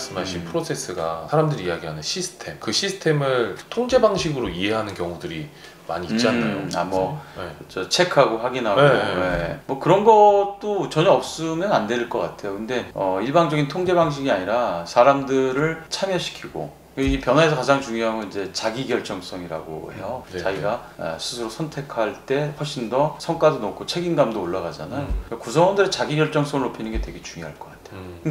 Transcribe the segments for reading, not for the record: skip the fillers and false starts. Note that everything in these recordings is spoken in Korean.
말씀하신 프로세스가 사람들이 이야기하는 시스템, 그 시스템을 통제 방식으로 이해하는 경우들이 많이 있지 않나요? 저 체크하고 확인하고 뭐 그런 것도 전혀 없으면 안 될 것 같아요. 근데 일방적인 통제 방식이 아니라 사람들을 참여시키고, 이 변화에서 가장 중요한 건 이제 자기 결정성이라고 해요. 자기가 스스로 선택할 때 훨씬 더 성과도 높고 책임감도 올라가잖아요. 구성원들의 자기 결정성을 높이는 게 되게 중요할 것 같아요.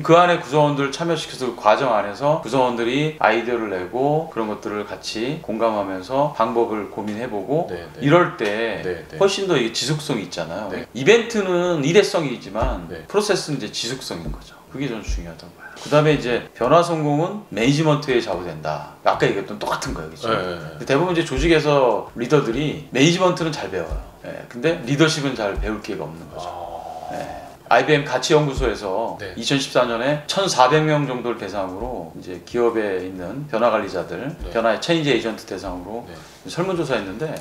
그 안에 구성원들을 참여시켜서 그 과정 안에서 구성원들이 아이디어를 내고 그런 것들을 같이 공감하면서 방법을 고민해보고 이럴 때 훨씬 더 이게 지속성이 있잖아요. 이벤트는 일회성이지만 프로세스는 이제 지속성인 거죠. 그게 좀 중요하다고 봐요. 그 다음에 이제 변화 성공은 매니지먼트에 좌우된다. 아까 얘기했던 똑같은 거예요. 그렇죠? 대부분 이제 조직에서 리더들이 매니지먼트는 잘 배워요. 근데 리더십은 잘 배울 기회가 없는 거죠. IBM 가치연구소에서 2014년에 1,400명 정도를 대상으로 이제 기업에 있는 변화 관리자들, 변화의 체인지 에이전트 대상으로 설문조사했는데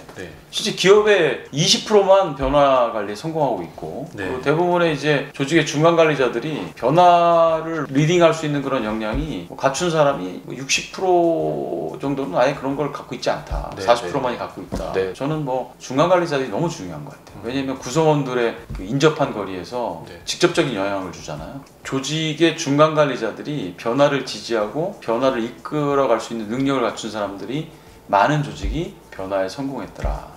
실제 기업의 20%만 변화 관리에 성공하고 있고 그리고 대부분의 이제 조직의 중간 관리자들이 변화를 리딩할 수 있는 그런 역량이 갖춘 사람이 60% 정도는 아예 그런 걸 갖고 있지 않다. 40%만이 갖고 있다. 저는 뭐 중간 관리자들이 너무 중요한 것 같아요. 왜냐하면 구성원들의 그 인접한 거리에서 직접적인 영향을 주잖아요. 조직의 중간 관리자들이 변화를 지지하고 변화를 이끌어갈 수 있는 능력을 갖춘 사람들이 많은 조직이 변화에 성공했더라.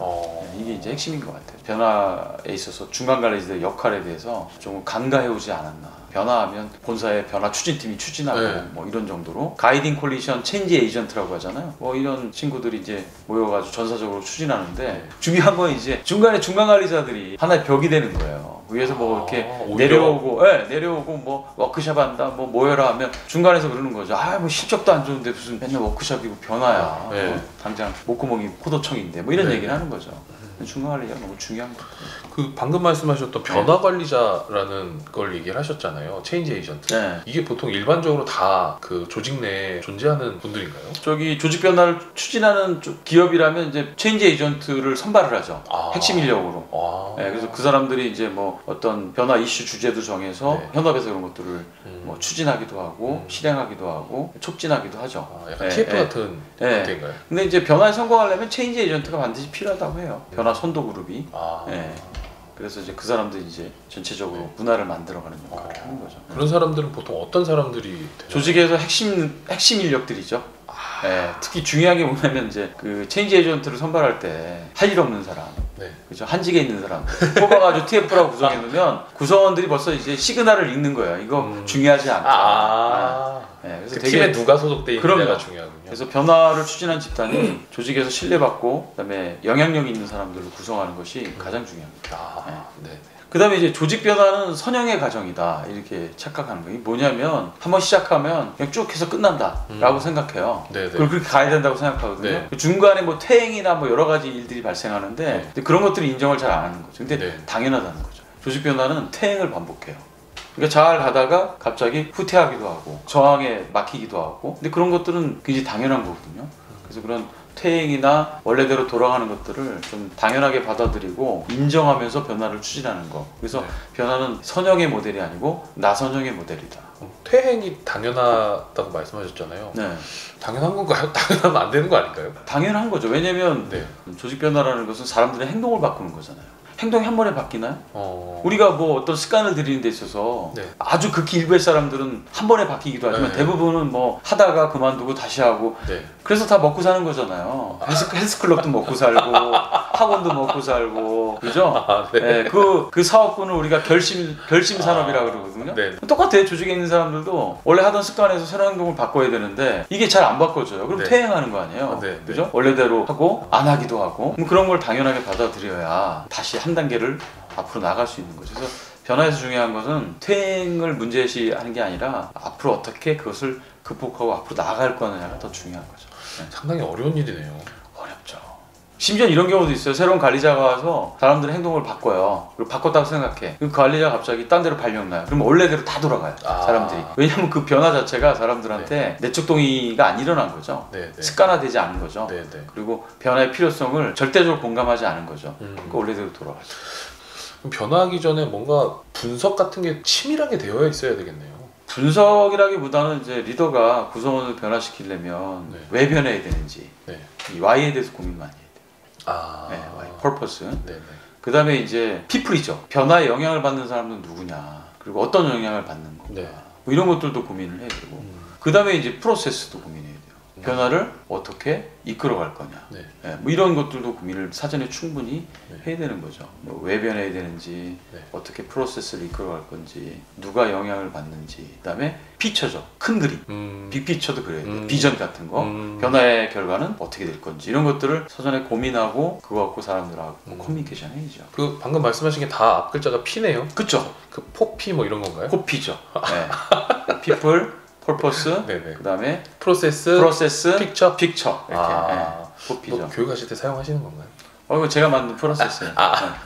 이게 이제 핵심인 것 같아요. 변화에 있어서 중간 관리자들의 역할에 대해서 좀 간과해오지 않았나. 변화하면 본사의 변화 추진팀이 추진하고 뭐 이런 정도로 가이딩 콜리션 체인지 에이전트라고 하잖아요. 뭐 이런 친구들이 이제 모여가지고 전사적으로 추진하는데 중요한 건 이제 중간에 중간 관리자들이 하나의 벽이 되는 거예요. 위에서 뭐 이렇게 내려오고 뭐 워크숍 한다 뭐 모여라 하면 중간에서 그러는 거죠. 뭐 실적도 안 좋은데 무슨 맨날 워크숍이고 변화야. 뭐 당장 목구멍이 포도청인데 뭐 이런 얘기를 하는 거죠. 중간 관리가 너무 중요한 것 같아요. 그 방금 말씀하셨던 변화 관리자라는 걸 얘기를 하셨잖아요. 체인지 에이전트. 이게 보통 일반적으로 다 그 조직 내에 존재하는 분들인가요? 저기 조직 변화를 추진하는 기업이라면 이제 체인지 에이전트를 선발을 하죠. 핵심 인력으로. 그래서 그 사람들이 이제 뭐 어떤 변화 이슈 주제도 정해서 현업에서 그런 것들을 뭐 추진하기도 하고 실행하기도 하고 촉진하기도 하죠. 약간 TF 같은 형태인가요? 근데 이제 변화에 성공하려면 체인지 에이전트가 반드시 필요하다고 해요. 변화 선도 그룹이. 그래서 이제 그 사람들이 이제 전체적으로 문화를 만들어가는 역할을 하는 거죠. 그런 사람들은 보통 어떤 사람들이 되나요? 조직에서 핵심 인력들이죠. 특히 중요한 게 뭐냐면 이제 그 체인지 에이전트를 선발할 때 할 일 없는 사람, 그죠? 한직에 있는 사람 뽑아가지고 TF라고 구성해놓으면 구성원들이 벌써 이제 시그널을 읽는 거예요. 이거 중요하지 않다. 그래서 그 팀에 누가 소속돼 있느냐가 중요하군요. 그래서 변화를 추진한 집단이 조직에서 신뢰받고 그다음에 영향력 있는 사람들로 구성하는 것이 가장 중요합니다. 그 다음에 이제 조직 변화는 선형의 과정이다 이렇게 착각하는 거예요. 뭐냐면 한번 시작하면 그냥 쭉 해서 끝난다 라고 생각해요. 그걸 그렇게 가야 된다고 생각하거든요. 중간에 뭐 퇴행이나 뭐 여러 가지 일들이 발생하는데 그런 것들을 인정을 잘 안 하는 거죠. 근데 당연하다는 거죠. 조직 변화는 퇴행을 반복해요. 그러니까 잘 가다가 갑자기 후퇴하기도 하고 저항에 막히기도 하고 근데 그런 것들은 굉장히 당연한 거거든요. 그래서 그런 퇴행이나 원래대로 돌아가는 것들을 좀 당연하게 받아들이고 인정하면서 변화를 추진하는 거. 그래서 변화는 선형의 모델이 아니고 나선형의 모델이다. 퇴행이 당연하다고 말씀하셨잖아요. 당연한 건가요? 당연하면 안 되는 거 아닌가요? 당연한 거죠. 왜냐면 조직 변화라는 것은 사람들의 행동을 바꾸는 거잖아요. 행동이 한 번에 바뀌나요? 우리가 뭐 어떤 습관을 들이는 데 있어서 아주 극히 일부의 사람들은 한 번에 바뀌기도 하지만 대부분은 뭐 하다가 그만두고 다시 하고 그래서 다 먹고 사는 거잖아요. 헬스클럽도 먹고 살고 학원도 먹고 살고 그죠? 그 사업군을 우리가 결심 산업이라고 그러거든요. 똑같아요. 조직에 있는 사람들도 원래 하던 습관에서 새로운 행동을 바꿔야 되는데 이게 잘 안 바꿔져요. 그럼 퇴행하는 거 아니에요. 그죠? 원래대로 하고 안 하기도 하고 그런 걸 당연하게 받아들여야 다시 한 단계를 앞으로 나갈 수 있는 거죠. 그래서 변화에서 중요한 것은 퇴행을 문제시하는 게 아니라 앞으로 어떻게 그것을 극복하고 앞으로 나아갈 거느냐가 더 중요한 거죠. 상당히 어려운 일이네요. 어렵죠. 심지어 이런 경우도 있어요. 새로운 관리자가 와서 사람들의 행동을 바꿔요. 그리고 바꿨다고 생각해. 그 관리자가 갑자기 딴 데로 발령나요. 그러면 원래대로 다 돌아가요. 사람들이. 왜냐하면 그 변화 자체가 사람들한테 내적 동의가 안 일어난 거죠. 습관화되지 않은 거죠. 그리고 변화의 필요성을 절대적으로 공감하지 않은 거죠. 그러니까 원래대로 돌아가죠. 그럼 변화하기 전에 뭔가 분석 같은 게 치밀하게 되어 있어야 되겠네요. 분석이라기보다는 이제 리더가 구성원을 변화시키려면 네. 왜 변해야 되는지 네. 이 Y에 대해서 고민 많이 해야 돼요. 아, 네, Y, purpose. 네네. 그 다음에 이제 people이죠. 변화에 영향을 받는 사람은 누구냐, 그리고 어떤 영향을 받는 건가, 네. 뭐 이런 것들도 고민을 해야 되고, 그 다음에 이제 프로세스도 고민해야 돼요. 변화를 어떻게 이끌어갈 거냐, 네. 네, 뭐 이런 것들도 고민을 사전에 충분히 네. 해야 되는 거죠. 뭐 왜 변해야 되는지, 네. 어떻게 프로세스를 이끌어갈 건지, 누가 영향을 받는지, 그 다음에 피처죠. 큰 그림, 빅피처도 그래야 돼요. 비전 같은 거, 변화의 결과는 어떻게 될 건지 이런 것들을 사전에 고민하고 그거 갖고 사람들하고 커뮤니케이션 해야죠. 그 방금 말씀하신 게 다 앞 글자가 P네요. 그쵸? 그 포피 뭐 이런 건가요? 포피죠. 네. people, purpose, 네네. 그 다음에 프로세스, 픽처 이렇게 아, 포피죠. 뭐 교육하실 때 사용하시는 건가요? 이거 제가 만든 프로세스예요.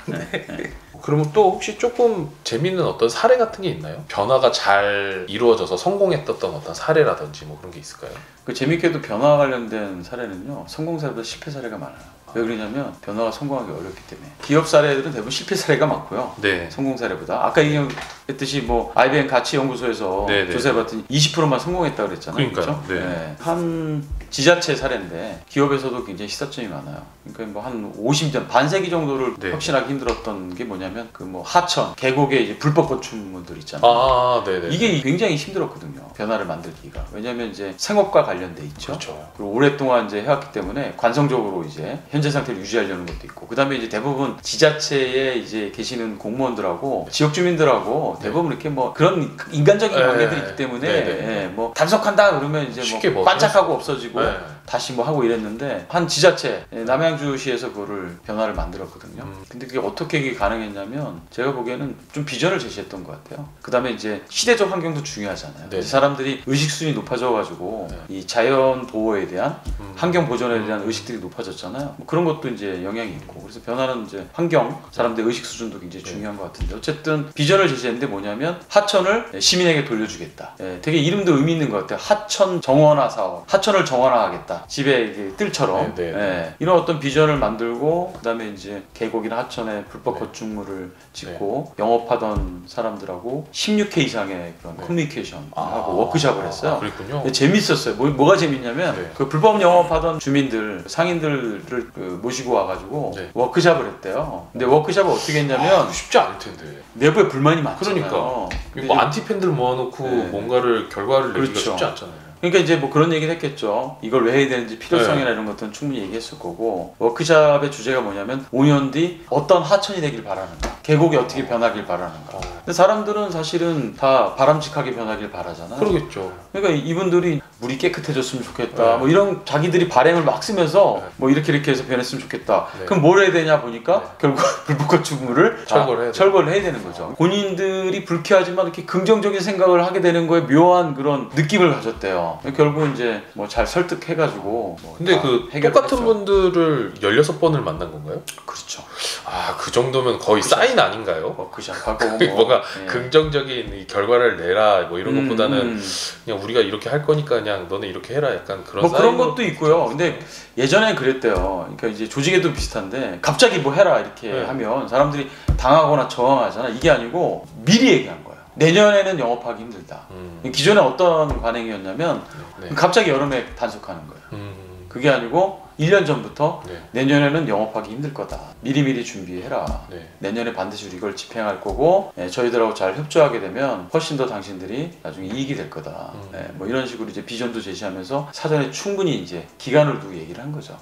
네. 그러면 또 혹시 조금 재밌는 어떤 사례 같은 게 있나요? 변화가 잘 이루어져서 성공했던 어떤 사례라든지 뭐 그런 게 있을까요? 그 재밌게도 변화 관련된 사례는요, 성공 사례보다 실패 사례가 많아요. 왜 그러냐면 변화가 성공하기 어렵기 때문에. 기업 사례들은 대부분 실패 사례가 많고요. 네. 성공 사례보다. 아까 얘기했듯이 뭐 IBM 가치연구소에서 네네. 조사해봤더니 20%만 성공했다고 그랬잖아요. 그러니까요. 그렇죠? 네. 한 지자체 사례인데 기업에서도 굉장히 시사점이 많아요. 그러니까 뭐 한 50년, 반세기 정도를 네. 확신하기 힘들었던 게 뭐냐면 그 뭐 하천, 계곡에 이제 불법 건축물들 있잖아요. 아, 네네. 이게 굉장히 힘들었거든요. 변화를 만들기가. 왜냐하면 이제 생업과 관련돼 있죠. 그렇죠. 그리고 오랫동안 이제 해왔기 때문에 관성적으로 이제 현재 상태를 유지하려는 것도 있고, 그 다음에 이제 대부분 지자체에 이제 계시는 공무원들하고 지역 주민들하고 대부분 이렇게 뭐 그런 인간적인 관계들이 있기 때문에 네네. 예, 뭐 단속한다 그러면 이제 쉽게 뭐 뭐 반짝하고 없어지고 네. 다시 뭐 하고 이랬는데, 한 지자체 남양주시에서 그거를 변화를 만들었거든요. 근데 그게 어떻게 이게 가능했냐면 제가 보기에는 좀 비전을 제시했던 것 같아요. 그 다음에 이제 시대적 환경도 중요하잖아요. 네. 사람들이 의식 수준이 높아져가지고 네. 이 자연 보호에 대한 환경 보존에 대한 의식들이 높아졌잖아요. 뭐 그런 것도 이제 영향이 있고, 그래서 변화는 이제 환경, 사람들의 의식 수준도 굉장히 중요한 것 같은데, 어쨌든 비전을 제시했는데 뭐냐면 하천을 시민에게 돌려주겠다. 되게 이름도 의미 있는 것 같아요. 하천 정원화 사업, 하천을 정원화하겠다. 집에 이게 뜰처럼. 네, 네. 이런 어떤 비전을 만들고, 그다음에 이제 계곡이나 하천에 불법 네. 건축물을 짓고 영업하던 사람들하고 16회 이상의 그런 커뮤니케이션 하고 워크숍을 했어요. 그랬군요. 재밌었어요. 뭐가 재밌냐면 네. 그 불법 영업하던 주민들, 상인들을 그 모시고 와가지고 네. 워크숍을 했대요. 근데 워크숍을 어떻게 했냐면 쉽지 않을 텐데. 내부에 불만이 많잖아요. 그러니까. 근데 뭐 안티팬들 모아놓고 네. 뭔가를 결과를 내기가 그렇죠. 쉽지 않잖아요. 그러니까 이제 뭐 그런 얘기를 했겠죠. 이걸 왜 해야 되는지 필요성이나 이런 것들은 충분히 얘기했을 거고, 워크숍의 주제가 뭐냐면 5년 뒤 어떤 하천이 되길 바라는가, 계곡이 어떻게 변하길 바라는가. 근데 사람들은 사실은 다 바람직하게 변하길 바라잖아요. 그러겠죠. 그러니까 이분들이 물이 깨끗해졌으면 좋겠다, 네. 뭐 이런 자기들이 바람을 막 쓰면서 네. 뭐 이렇게 해서 변했으면 좋겠다. 네. 그럼 뭘 해야 되냐 보니까 네. 결국 불법 건축물을 철거를 해야 되는 거죠. 본인들이 불쾌하지만 이렇게 긍정적인 생각을 하게 되는 거에 묘한 그런 느낌을 가졌대요. 결국 이제 뭐 잘 설득해가지고 뭐 근데 그 똑같은 분들을 16번을 만난 건가요? 그렇죠. 아, 그 정도면 거의 사인 아닌가요? 워크숍하고 뭔가 예. 긍정적인 이 결과를 내라 뭐 이런 것보다는 그냥 우리가 이렇게 할 거니까 그냥 너네 이렇게 해라, 약간 그런 뭐 그런 것도 있고요. 근데 예전엔 그랬대요. 그러니까 이제 조직에도 비슷한데 갑자기 뭐 해라 이렇게 네. 하면 사람들이 당하거나 저항하잖아. 이게 아니고 미리 얘기한 거예요. 내년에는 영업하기 힘들다. 기존에 어떤 관행이었냐면 네. 갑자기 여름에 단속하는 거예요. 그게 아니고 1년 전부터 네. 내년에는 영업하기 힘들 거다. 미리미리 준비해라. 네. 내년에 반드시 우리 이걸 집행할 거고, 저희들하고 잘 협조하게 되면 훨씬 더 당신들이 나중에 이익이 될 거다. 뭐 이런 식으로 이제 비전도 제시하면서 사전에 충분히 이제 기간을 두고 얘기를 한 거죠.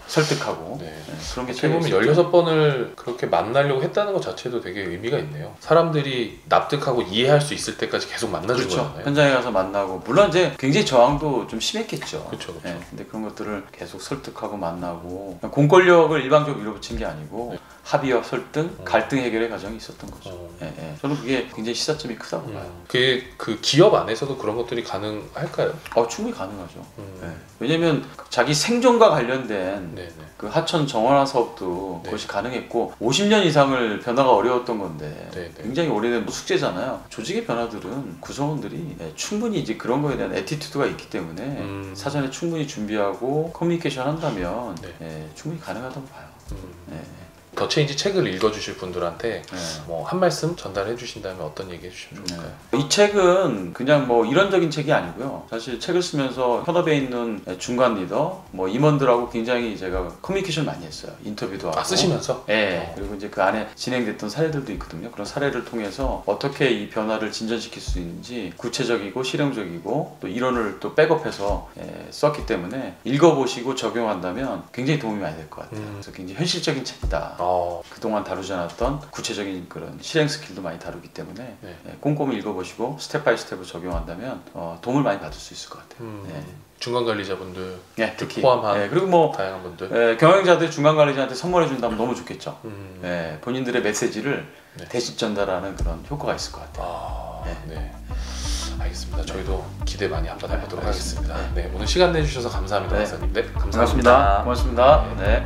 설득하고. 네. 그런 게 어떻게 보면 16번을 그렇게 만나려고 했다는 것 자체도 되게 의미가 있네요. 사람들이 납득하고 이해할 수 있을 때까지 계속 만나준 그렇죠. 거잖아요. 현장에 가서 만나고, 물론 이제 굉장히 저항도 좀 심했겠죠. 그렇죠. 근데 그런 것들을 계속 설득하고 만나고, 공권력을 일방적으로 밀어붙인 게 아니고 합의와 설득, 갈등 해결의 과정이 있었던 거죠. 저는 그게 굉장히 시사점이 크다고 봐요. 그 기업 안에서도 그런 것들이 가능할까요? 충분히 가능하죠. 왜냐면 자기 생존과 관련된 그 하천 정원화 사업도 그것이 가능했고, 50년 이상을 변화가 어려웠던 건데 굉장히 오래된 숙제잖아요. 조직의 변화들은 구성원들이 충분히 이제 그런 거에 대한 애티튜드가 있기 때문에 사전에 충분히 준비하고 커뮤니케이션 한다면 충분히 가능하다고 봐요. 더 체인지 책을 읽어주실 분들한테 네. 뭐 한 말씀 전달해 주신다면 어떤 얘기 해주시면 좋을까요? 이 책은 그냥 뭐 이론적인 책이 아니고요. 사실 책을 쓰면서 현업에 있는 중간 리더, 뭐 임원들하고 굉장히 제가 커뮤니케이션 많이 했어요. 인터뷰도 하고. 쓰시면서? 네. 그리고 이제 그 안에 진행됐던 사례들도 있거든요. 그런 사례를 통해서 어떻게 이 변화를 진전시킬 수 있는지 구체적이고 실용적이고 또 이론을 또 백업해서 썼기 때문에 읽어보시고 적용한다면 굉장히 도움이 많이 될 것 같아요. 그래서 굉장히 현실적인 책이다. 그동안 다루지 않았던 구체적인 그런 실행 스킬도 많이 다루기 때문에 네. 꼼꼼히 읽어보시고 스텝 바이 스텝으로 적용한다면 도움을 많이 받을 수 있을 것 같아요. 네. 중간 관리자분들 특히 포함한 그리고 뭐 다양한 분들 경영자들 중간 관리자한테 선물해 준다면 너무 좋겠죠. 본인들의 메시지를 대신 전달하는 그런 효과가 있을 것 같아요. 네. 알겠습니다. 저희도 기대 많이 한번 해보도록 하겠습니다. 네. 오늘 시간 내주셔서 감사합니다, 박사님. 네, 감사합니다. 고맙습니다. 네.